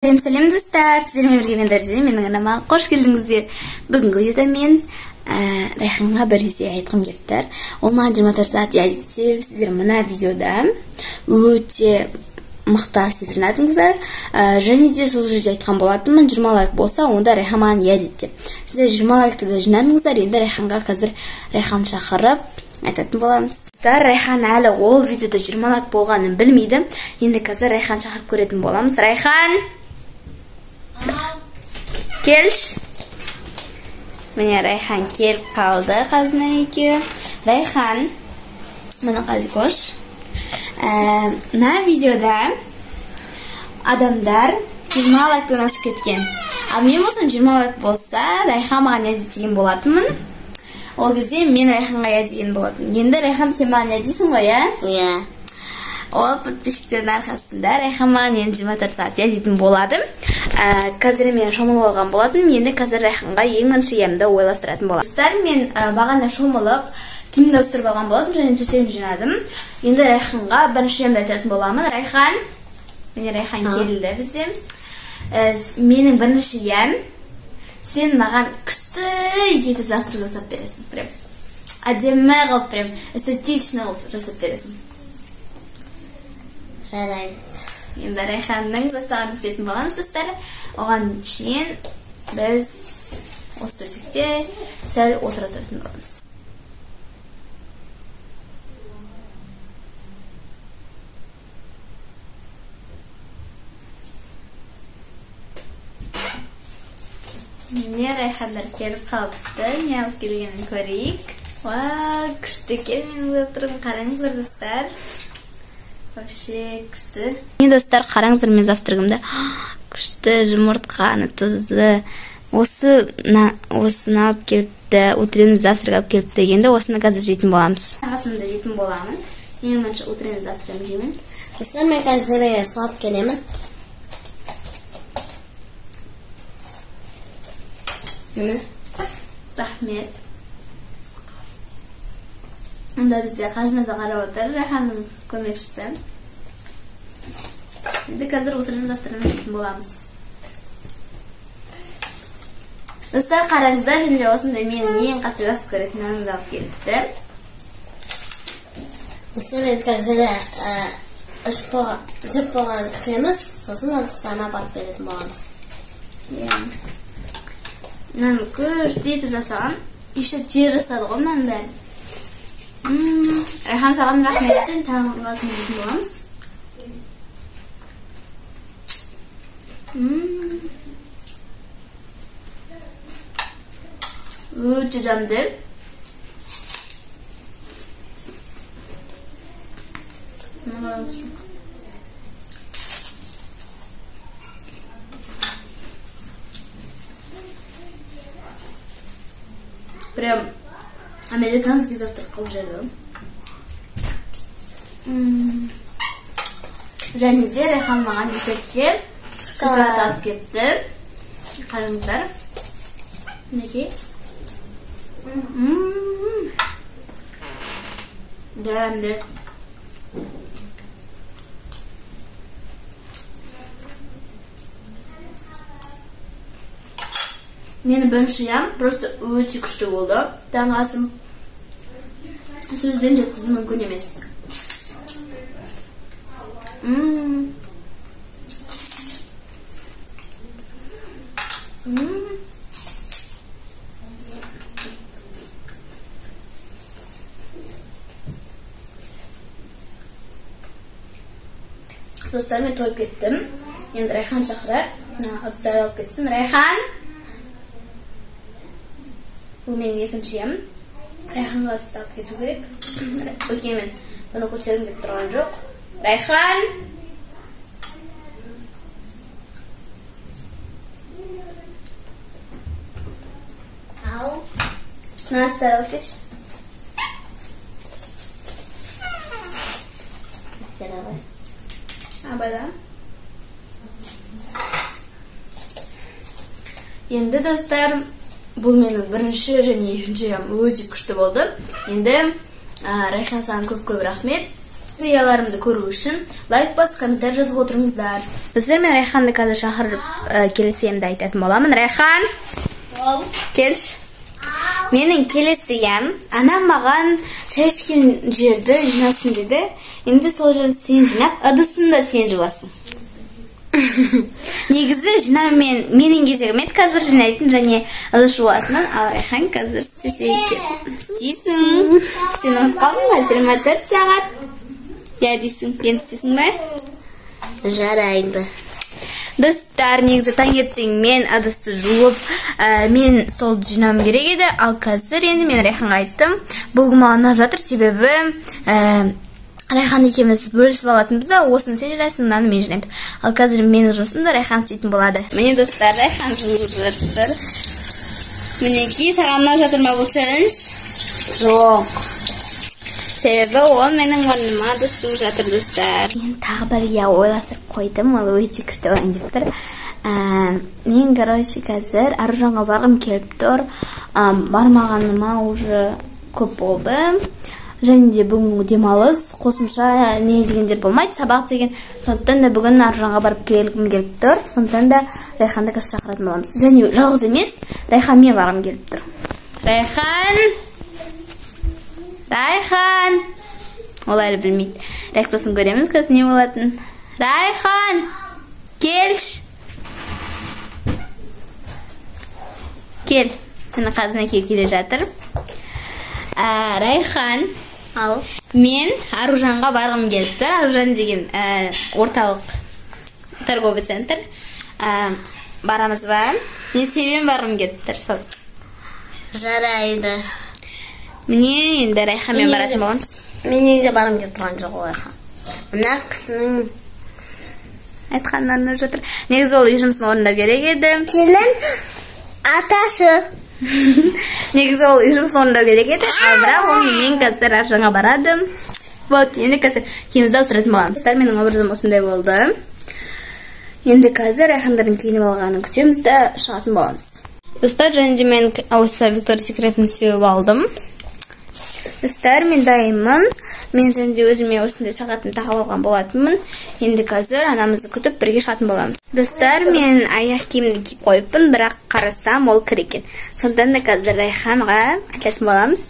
Сәлем достар, сіздермен бірге мен Дариза, менің анама қош келдіңіздер. Бүгінгі видеода мен Райханға бір нәрсе айтқым келіп. Ол маған 24 сағат ядетсе, сіздер мына видеода өте мықты актив жинадыңыздар. Және де сол жерде айтқан болатынмын, 20 лайк болса, онда Райхан маған ядет деп. Сіздер 20 лайкты да жинадыңыздар, енді Райханға қазір Райхан шақырып айтатын боламыз. Райхан әлі ол видеода 20 лайк болғанын білмейді. Енді қазір Райхан шақырып көретін боламыз. Райхан! Келш. Міне Райхан келіп қалды қазына екеуі. Райхан, мұны қазір көш. Мына видеода адамдар 20 лайктан асып кеткен. Ал мен болсам 20 лайк болса, Райхан маған ядетеген болатынмын. Ол кезде мен Райханға ядетеген болатынмын. Енді Райхан сен маған ядесің ғой, иә? Иә. Ол подписчиктердің арқасында Райхан маған енді 24 сағат ядетін болады. Қазір мен шомылып алған болатын, енді қазір Райханға ең бірінші емді ойластыратын боламын. Достар, мен бағана шомылып, киімді ауыстырып алған болатын, және төсегімді жинадым. Енді Райханға бірінші емді айтатын боламын. Райхан, міне Райхан келді бізде. Менің бірінші ем, сен маған күшті етіп завтрак жасап бересің. Прям әдемі қылып, прям эстетично қылып жасап бересің. Жарайды. Енді Райханның жасағын түсетін боламыз, достар. Оған ішінен біз осы төсекте сәл отыра тұратын боламыз. Міне Райхандар келіп қалыпты. Не алып келгенін көрейік. Вау, күшті екен менің завтрагым. Қараңыздар, достар. Вообще күшті. Міне достар, қараңыздар мен завтрагымда. Күшті, жұмыртқаны, тұзды. Осыны алып келіпті, утренний завтрак алып келіпті. Енді осыны қазір жейтін боламыз. Ағасында жейтін боламын. Ең бірінші утренний завтрагым жеймін. Достар, мен қазір су алып келемін. Рахмет. Онда бізде қазынада қарап отыр, Райханның көмекшісі. Енді қазір утренний завтрагын жейтін боламыз. Достар, қараңыздар, және осында менің ең қатты жақсы көретін нанымды алып келіпті. Достар, енді қазір жіп болған күтеміз, сосын ыдыстарына барып беретін боламыз. Нан күшті етіп жасаған. Еще тез жасады ғой нан бәрі. Райхан саған рахмет. Таңғасын жейтін боламыз. Өте жамды. Прям американский завтрак қылып жайлы. Және де Райхан маған десекке шоколад алып кетті. Қараңыздар. Мінекей. Дәмді. Менің бірінші ем просто өте күшті болды. Таңғы асым сөзбен жеткізу мүмкін емес. Достар, мен тойып кеттім. Енді Райхан шақырып, ыдыстар алып кетсін. Райхан! Бұл менің екінші ем. Райханға ыдысты алып кету керек. Өйткені мен бұны көтергім келіп тұрған жоқ. Райхан! Ау. Мына ыдыстар алып кетші. Абайда. Енді достар, бұл менің бірінші және екінші ем өте күшті болды. Енді Райхан саған көп рахмет. Видеоларымды көру үшін лайк бас, комментарий жазып отырыңыздар. Біздер мен Райханды қазір шақырып келесемді айтатын боламын. Райхан, келші. Менің келесем, анам маған шай ішкен жерді жинасын деді. Енді сол жерін сен жинап, ыдысын да сен жуасың. Негізі жинаумен менің кезегімен қазір жинайтын және ыдыс жуасынан, ал Райхан қазір істейсің. Сен ұмытып қалдың ба? 24 сағат. Я дейсің, енді істейсің бе? Жарайды. Достар, негізі таңертең мен ыдысты жуып, мен сол жинауым керек еді, ал қазір енді мен Райханға айттым. Бұл маған ұнап жатыр, себебі Райхан екеуміз бөлісіп алатынбыз да, осыны сен жинайсың, мынаны мен жинаймын. Ал қазір менің жұмысымды Райхан істейтін болады. Міне достар, Райхан жуып жатыр. Мінекей, саған ұнап жатыр ма бұл челлендж? Жоқ. Себебі ол менің орныма ыдыс жуып жатыр, достар. Мен тағы бір ойластырып қойдым, ол өте күшті болайын деп тұр. Мен, короче, қазір Аружанға барғым келіп тұр. Бармағаныма уже көп болды. Және де бүгін демалыс, қосымша не дегендер болмайды, сабақ деген. Сондықтан да бүгін Аружанға барып келгім келіп тұр. Сондықтан да Райханды қазір шақыратын боламыз. Және жалғыз емес, Райханмен барғым келіп тұр. Райхан! Ол әлі білмейді. Реакциясын көреміз, қазір не болатын. Райхан! Келш! Кел. Сені қазына келе жатыр. Райхан, мен Аружанға барғым келіп тұр. Аружан деген орталық торговый центр. Барамыз ба? Мен себебім барғым келіп тұр. Жарайды. Міне енді Райханмен баратын боламыз. Мен негізі барғым келіп тұрған жоқ Райхан. Мына кісінің айтқаннан жатыр. Негізі ол жұмысын орындау керек еді. Сенің атасы. Негізі ол жұмысын орындау керек еді. Бірақ ол мен қазір Аружанға барадым. Вот, енді қазір киімізді ауыстыратын боламыз. Менің образым осындай болды. Енді қазір Райхандардың киініп алғанын күтеміз де шығатын боламыз. Достар, және де мен осы Виктория Секретін сеуіп алдым. Достар, мен дайынмын. Мен және де өзіме осындай сағатын тағып алған болатынмын. Енді қазір анамызды күтіп бірге шығатын боламыз. Достар, мен аяқ киімді киіп қойыппын, бірақ қарасам ол кір екен. Сондықтан да қазір Райханға айтатын боламыз.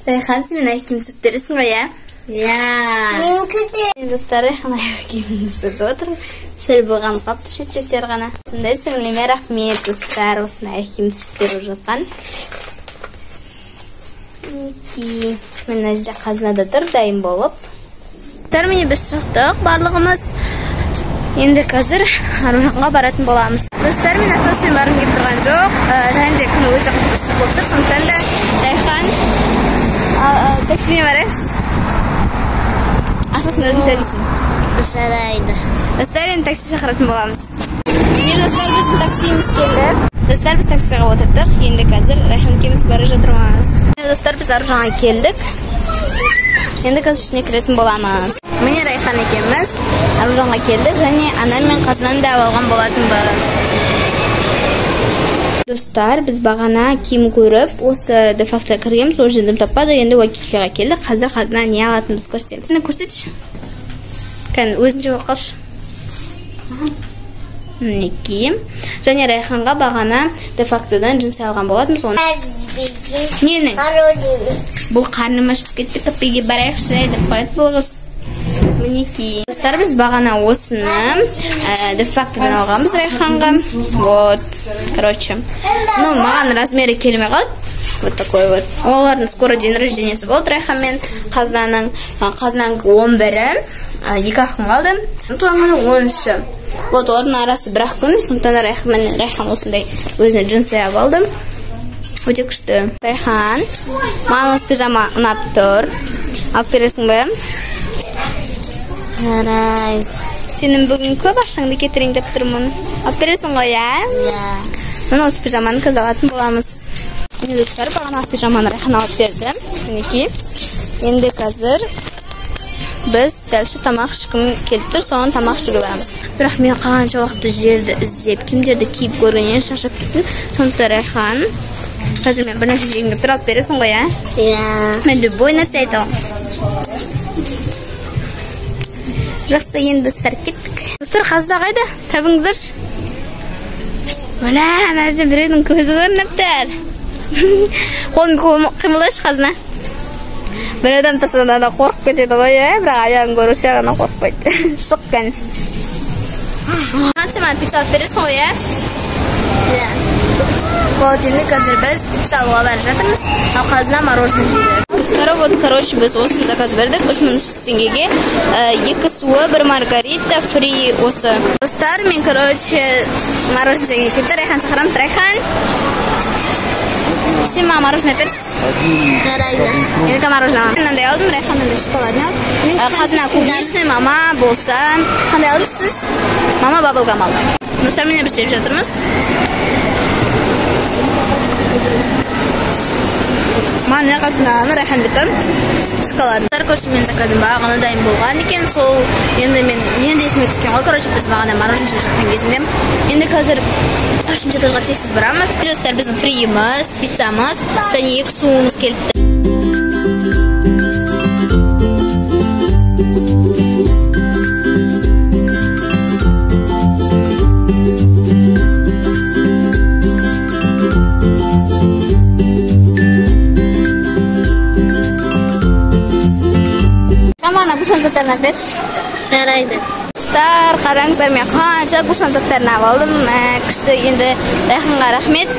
Райхан, сен аяқ киім сүріп бересің ғой, иә? Мен күтем. Достар, Райхан аяқ киімді сүріп отыр. Сәл болған қапты шет-шеттер ғана. Сондай сіңліме рахмет, достар, осыны аяқ киімді сүріп беріп жатқан. Мен әжде қазынада тұр, дайын болып. Міне біз шықтық барлығымыз. Енді қазір Аружанға баратын боламыз. Достар, мен автобуспен барғым келіп тұрған жоқ. Және де күні өте қысық болып тұр. Сондықтан да Райхан таксимен барайықшы. Ақшасын өзің төлейсің. Жарайды. Достар, енді такси шақыратын боламыз. Міне достар, біздің таксиіміз келді. Достар, біз таксиға отырдық. Енді қазір Райхан екеуміз бара жатырмыз. Достар, біз Аружанға келдік. Енді қазір ішіне кіретін боламыз. Міне Райхан екеуміз Аружанға келдік және анам мен қазынан да алған болатынбыз. Достар, біз бағана киім көріп, осы де-факто кіргенбіз, ол жерден таппады. Енді Уакикиға келдік. Қазір қазына не алатынымыз көрсетеміз. Сені көрсетші. Кән өзінше оқалшы. Мінекей. Және Райханға бағана де-фактодан джинсы алған болатын. Ненің? Бұл қарным ашып кетті, кәпеге барайықшы деп қойды бұл қыз. Мінекей. Достар, біз бағана осыны де-фактодан алғанбыз Райханға. Вот. Короче. Ну, маған размері келмей қалды. Вот такой вот. Олардың скоро день рождениесі болды Райхан мен қазаның. Қазаның 11-і. 2 ақын қалды. Туаңын 13-і. Вот олардың арасы бір-ақ күн. Сондықтан Райхан осындай өзіне джинсы алып алдым. Өте күшті. Райхан, маған осы пижама ұнап тұр. Алып бересің бе? Жарайды. Сенің бүгін көп ақшаңды кетірейін деп тұрмын. Алып бересің ғой, иә? Мен осы пижаманы қазір алатын боламыз. Міне достар, бағана пижаманы Райхан алып берді. Мінекей. Енді қазір біз дәлші тамақ ішкім келіп тұр, соған тамақ ішуге барамыз. Бірақ мен қанша уақытты жерді іздеп, киімдерді киіп көргеннен шаршап кеттім. Сондықтан Райхан, қазір мен бір нәрсе жегім келіп тұр, алып бересің ғой, иә? Иә. Мен любой нәрсе айта аламын. Жақсы, енді достар кеттік. Достар, қазда қайда? Табыңыздаршы. Ола, ана жерде біреудің көзі көрініпті. Қолын қимылдашы қазына. Bir adam тұрса да қорқып кетеді ғой, бірақ аяғын көрсе ғана қорқпайды. Шыққан. Сен маған пицца алып бересің ғой, Иә. Холодильник қазір біз пицца алуға бара жатырмыз. Ал қазына мороженое жейді. Вот, короче, біз осыны заказ бердік 3300 теңгеге. 2 суы, 1 маргарита, фри осы. Достар, мен, короче, мороженое жейге кетті. Райхан шақырамыз. Райхан. Сен маған мороженое берші. Жарайды. Менікі мороженое. Мынандай алдым, Райханнан да шоколадный алдым. Қазына клубничный, мама болса. Қандай алдыңыз сіз? Мама баблгам алды. Достар, мен бір жеп жатырмыз. Мана қатынағаны Райхандікі шоколадный. Короче, мен заказым бағаны дайын болған екен. Сол енді мен есіме түскен ғой. Короче, біз бағана мороженое жеп жатқан кезінде. Енді қазір 3-ші этажға тез барамыз. Достар, біздің фриіміз, пиццамыз және 2 суымыз келіпті. Мана бұл шансаттарына берші. Жарайды. Достар, қараңыздар, мен қанша бұл шансаттарына алдым. Күшті, енді Райханға рахмет.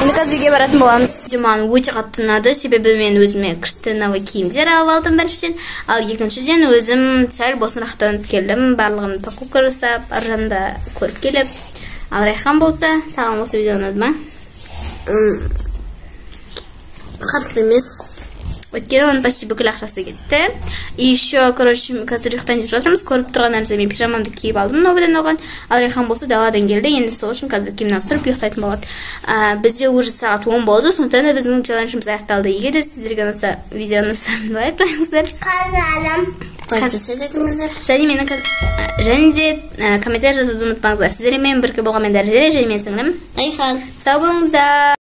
Енді қазірге баратын боламыз. Жұманы өте қатты ұнады, себебі мен өзіме күшті новый киімдер алып алдым біріншіден. Ал екіншіден өзім сәл босын рахаттанып келдім. Барлығын покупка жасап, аржанда көріп келіп. Ал Райхан болса, саған осы видео ұнады ма? Қатты емес. Өйткені оның почти бүкіл ақшасы кетті. И еще, короче, қазір ұйықтайын деп жатырмыз. Көріп тұрғандарыңызда мен пижамамды киіп алдым новыйдан алған. Ал Райхан болса даладан келді. Енді сол үшін қазір киімнен ауыстырып ұйықтайтын болады. Бізде уже сағат 10 болды. Сондықтан да біздің челленджіміз аяқталды. Егер де сіздерге ұнаса, видеоны лайк қойыңыздар. Қазалым. Подписывайтесь етіңіздер. Және де комментарий жазуды ұмытпаңыздар. Сіздермен бірге болған мен Дәрежелі және мен сіңлім Райхан. сау болыңыздар.